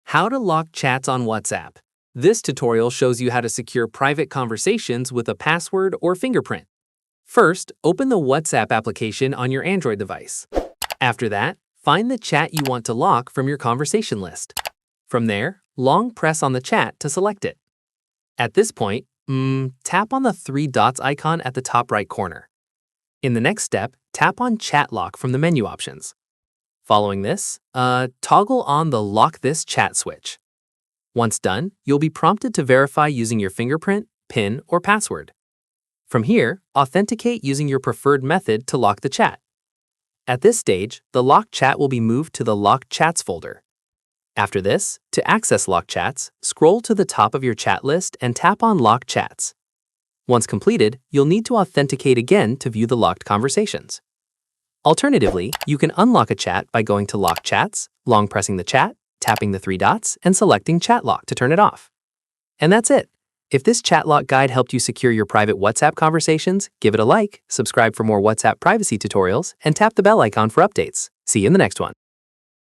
How to lock chats on WhatsApp. This tutorial shows you how to secure private conversations with a password or fingerprint. First, open the WhatsApp application on your Android device. After that, find the chat you want to lock from your conversation list. From there, long press on the chat to select it. At this point, tap on the three dots icon at the top right corner. In the next step, tap on Chat Lock from the menu options. Following this, toggle on the Lock This Chat switch. Once done, you'll be prompted to verify using your fingerprint, PIN, or password. From here, authenticate using your preferred method to lock the chat. At this stage, the locked chat will be moved to the Locked Chats folder. After this, to access locked chats, scroll to the top of your chat list and tap on Locked Chats. Once completed, you'll need to authenticate again to view the locked conversations. Alternatively, you can unlock a chat by going to Lock Chats, long pressing the chat, tapping the three dots, and selecting Chat Lock to turn it off. And that's it. If this chat lock guide helped you secure your private WhatsApp conversations, give it a like, subscribe for more WhatsApp privacy tutorials, and tap the bell icon for updates. See you in the next one.